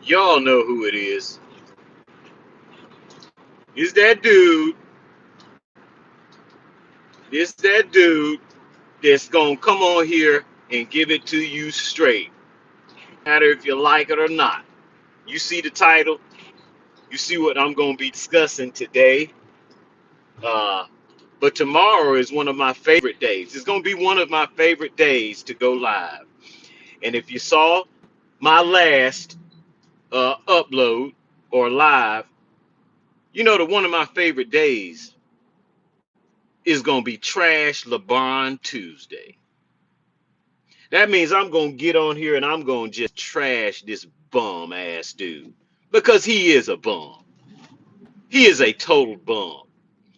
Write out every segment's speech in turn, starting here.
Y'all know who it is. It's that dude. It's that dude that's gonna come on here and give it to you straight. No matter if you like it or not. You see the title. You see what I'm gonna be discussing today. Uh, but tomorrow is one of my favorite days. It's gonna be one of my favorite days to go live. And if you saw my last upload or live, you know that one of my favorite days is gonna be Trash LeBron Tuesday. That means I'm gonna get on here and I'm gonna just trash this bum ass dude because he is a bum. He is a total bum,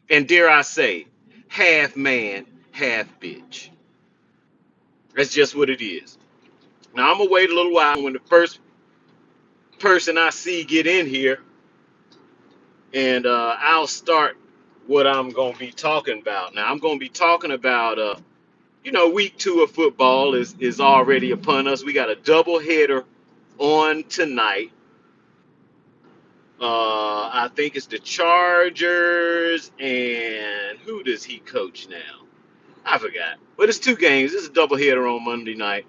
and dare I say, half man, half bitch. That's just what it is. Now I'm gonna wait a little while when the first person I see get in here, and I'll start what I'm gonna be talking about. Now I'm gonna be talking about week 2 of football is already upon us. We got a double header on tonight. I think it's the Chargers, and who does he coach now? I forgot. But it's 2 games. It's a doubleheader on Monday night,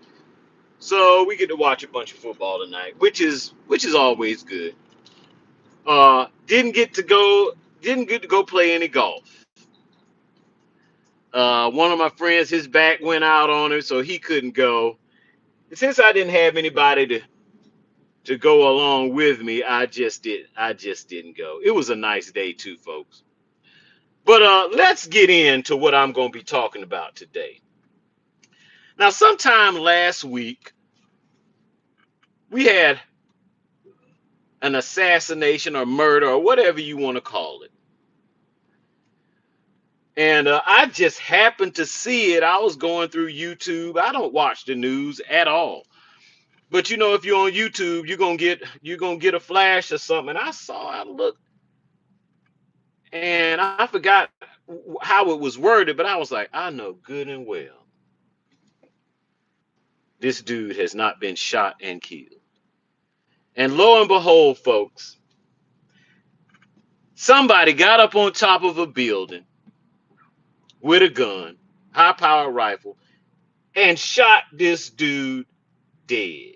so we get to watch a bunch of football tonight, which is always good. Didn't get to go play any golf. One of my friends, his back went out on him, so he couldn't go. And since I didn't have anybody to go along with me, I just didn't go. It was a nice day too, folks. But let's get into what I'm going to be talking about today. Now, sometime last week, we had an assassination or murder or whatever you want to call it. And I just happened to see it. I was going through YouTube. I don't watch the news at all. But if you're on YouTube, you're gonna get a flash or something. And I looked, and I forgot how it was worded, but I was like, I know good and well this dude has not been shot and killed. And lo and behold, folks, somebody got up on top of a building with a gun, high powered rifle, and shot this dude dead.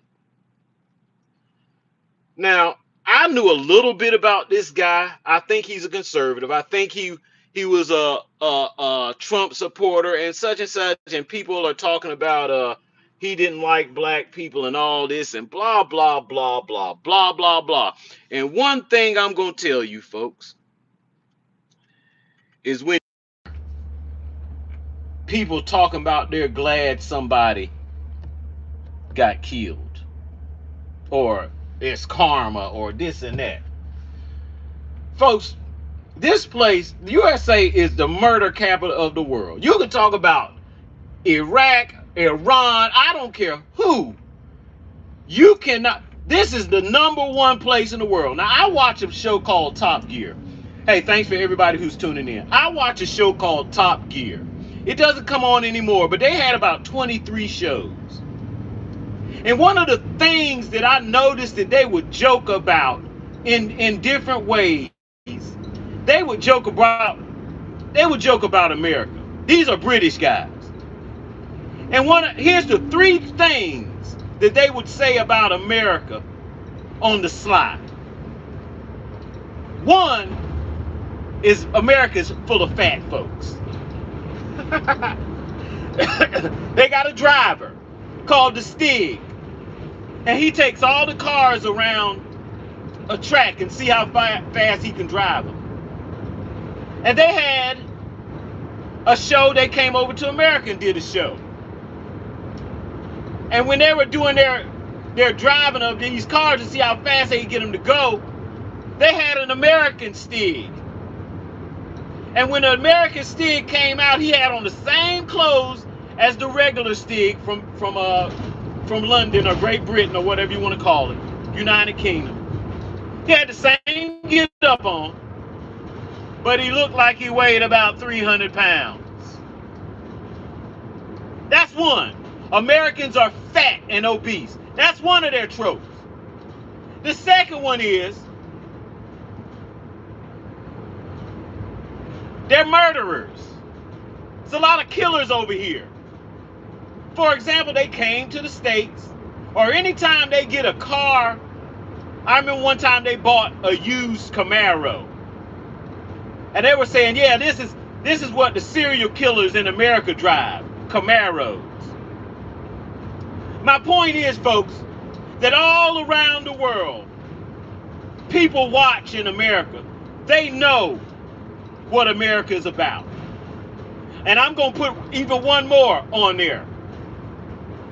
Now, I knew a little bit about this guy. I think he's a conservative. I think he was a Trump supporter and such, and people are talking about he didn't like black people and all this and blah blah blah blah blah blah blah. And one thing I'm gonna tell you folks is when people talking about they're glad somebody got killed or it's karma or this and that. Folks, this place, the USA, is the murder capital of the world. You can talk about Iraq, Iran, I don't care who. You cannot. This is the #1 place in the world. Now, I watch a show called Top Gear. Hey, thanks for everybody who's tuning in. I watch a show called Top Gear. It doesn't come on anymore, but they had about 23 shows. And one of the things that I noticed that they would joke about in different ways, they would joke about America. These are British guys. And here's the 3 things that they would say about America on the slide. One is America's full of fat folks. They got a driver called the Stig, and he takes all the cars around a track and see how fast he can drive them. And they had a show. They came over to America and did a show. And when they were doing their driving of these cars to see how fast they could get them to go, they had an American Stig. And when the American Stig came out, he had on the same clothes as the regular Stig from London or Great Britain or whatever you want to call it, United Kingdom. He had the same get up on, but he looked like he weighed about 300 pounds. That's one. Americans are fat and obese. That's one of their tropes. The second one is they're murderers. There's a lot of killers over here. For example, they came to the States, or anytime they get a car. I remember one time they bought a used Camaro. And they were saying, yeah, this is what the serial killers in America drive, Camaros. My point is, folks, that all around the world, people watch in America. They know what America is about. And I'm going to put even one more on there,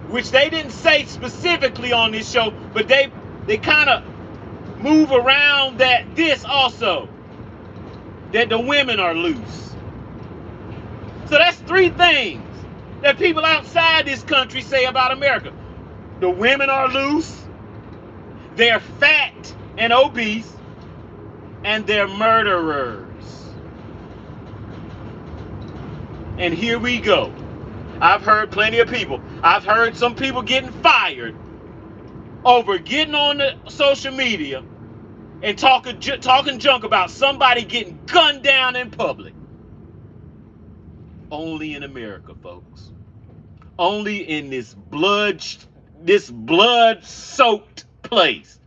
which they didn't say specifically on this show, but they kind of move around this also, that the women are loose. So that's three things that people outside this country say about America. The women are loose, they're fat and obese, and they're murderers. And here we go. I've heard plenty of people. I've heard some people getting fired over getting on the social media and talking junk about somebody getting gunned down in public. Only in America, folks. Only in this blood-soaked place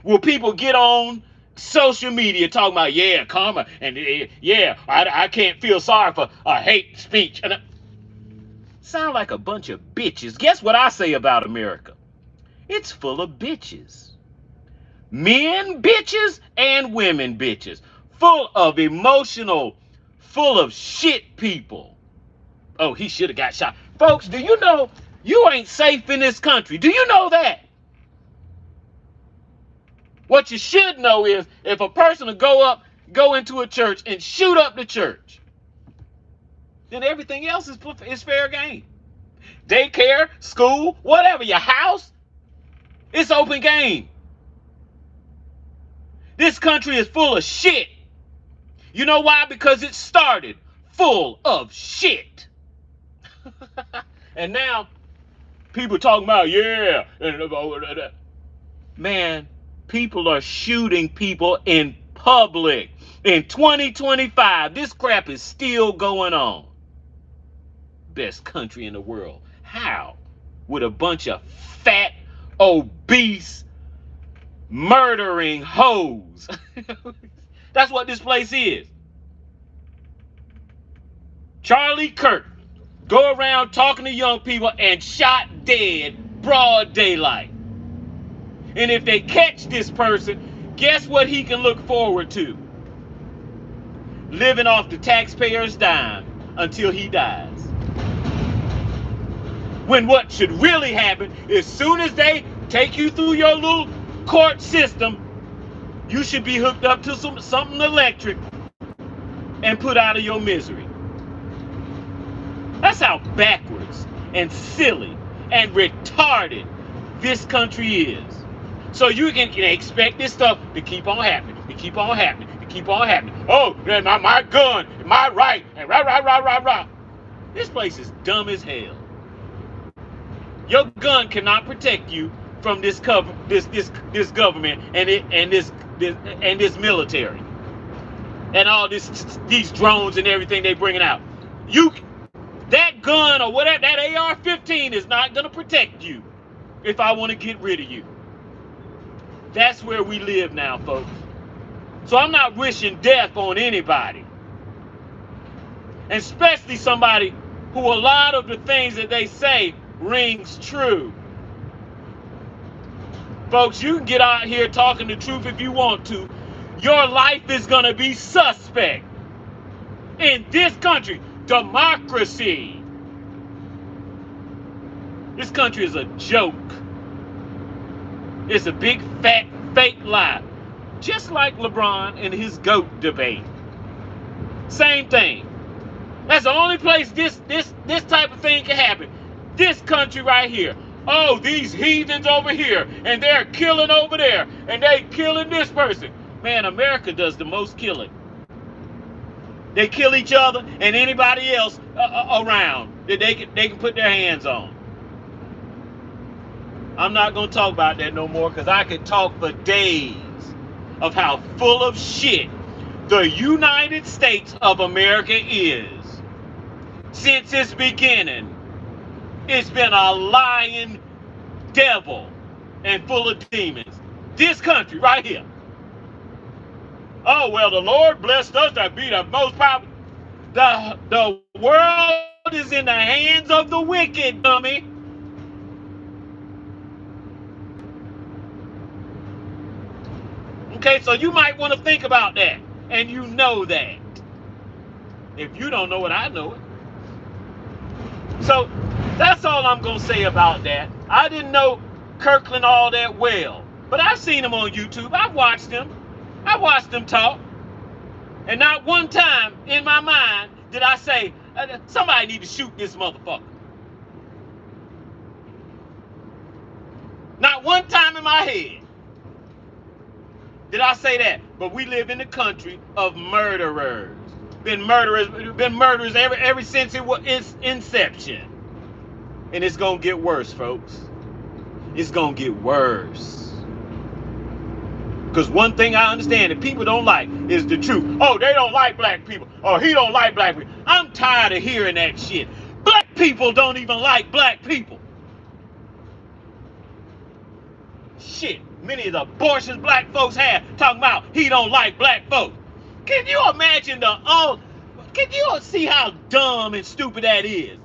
will people get on social media talking about, yeah, karma, and yeah, I can't feel sorry for hate speech. And sound like a bunch of bitches. Guess what I say about America? It's full of bitches. Men bitches and women bitches. Full of emotional, full of shit people. Oh, he should have got shot. Folks, do you know you ain't safe in this country? Do you know that? What you should know is if a person will go into a church and shoot up the church, then everything else is fair game. Daycare, school, whatever, your house, it's open game. This country is full of shit. You know why? Because it started full of shit. And now people talking about, yeah. Man, people are shooting people in public. In 2025, this crap is still going on. Best country in the world. How? With a bunch of fat, obese, murdering hoes. That's what this place is. Charlie Kirk go around talking to young people and shot dead broad daylight. And if they catch this person, guess what he can look forward to? Living off the taxpayer's dime until he dies. When what should really happen is soon as they take you through your little court system, you should be hooked up to something electric and put out of your misery. That's how backwards and silly and retarded this country is. So you can expect this stuff to keep on happening, to keep on happening, to keep on happening. Oh, my gun, my right, and rah. This place is dumb as hell. Your gun cannot protect you from this government and this military and all these drones and everything they bringing out. That gun or whatever, that AR-15 is not gonna protect you if I want to get rid of you. That's where we live now, folks. So I'm not wishing death on anybody, and especially somebody who a lot of the things that they say rings true. Folks, you can get out here talking the truth if you want to. Your life is going to be suspect. In this country, democracy. This country is a joke. It's a big, fat, fake lie. Just like LeBron and his GOAT debate. Same thing. That's the only place this type of thing can happen. This country right here. Oh, these heathens over here, and they're killing over there, and they killing this person. Man, America does the most killing. They kill each other and anybody else around that they can put their hands on. I'm not going to talk about that no more because I could talk for days of how full of shit the United States of America is. Since its beginning, it's been a lying devil and full of demons. This country right here. Oh, well, the Lord blessed us to be the most powerful. The world is in the hands of the wicked, dummy. Okay, so you might want to think about that. And you know that. If you don't know it, I know it. So that's all I'm going to say about that. I didn't know Kirkland all that well. But I've seen him on YouTube. I've watched him. I watched him talk. And not one time in my mind did I say, somebody need to shoot this motherfucker. Not one time in my head did I say that. But we live in a country of murderers. Been murderers ever since its inception. And it's gonna get worse, folks. It's gonna get worse. Because one thing I understand that people don't like is the truth. Oh, they don't like black people. Oh, he don't like black people. I'm tired of hearing that shit. Black people don't even like black people. Shit, many of the abortions black folks have talking about he don't like black folks. Can you imagine can you see how dumb and stupid that is?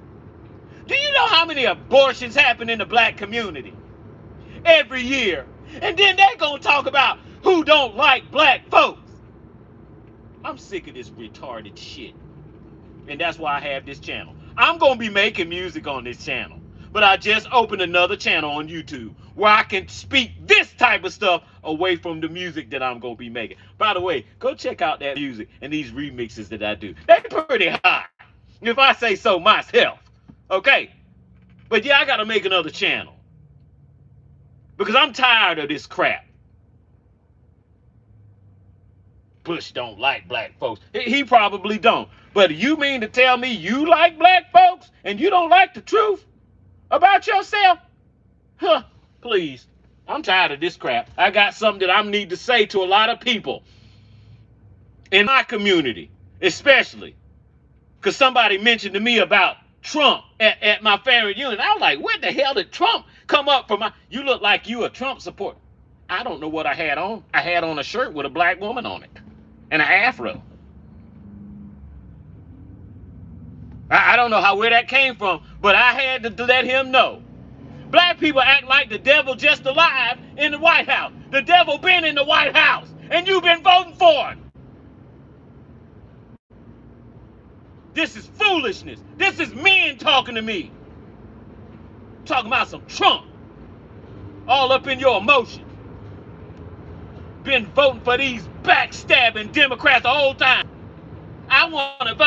Do you know how many abortions happen in the black community every year? And then they're gonna talk about who don't like black folks. I'm sick of this retarded shit. And that's why I have this channel. I'm gonna be making music on this channel. But I just opened another channel on YouTube where I can speak this type of stuff away from the music that I'm gonna be making. By the way, go check out that music and these remixes that I do. They're pretty hot, if I say so myself. Okay? But yeah, I gotta make another channel. Because I'm tired of this crap. Bush don't like black folks. He probably don't. But you mean to tell me you like black folks and you don't like the truth about yourself? Huh, please. I'm tired of this crap. I got something that I need to say to a lot of people in my community, especially because somebody mentioned to me about Trump at my family reunion. I was like, where the hell did Trump come up from? You look like you a Trump supporter. I don't know what I had on. I had on a shirt with a black woman on it and an afro. I don't know where that came from, but I had to let him know. Black people act like the devil just alive in the White House. The devil been in the White House, and you've been voting for him. This is foolishness. This is men talking to me. Talking about some Trump. All up in your emotions. Been voting for these backstabbing Democrats the whole time. I want to vote.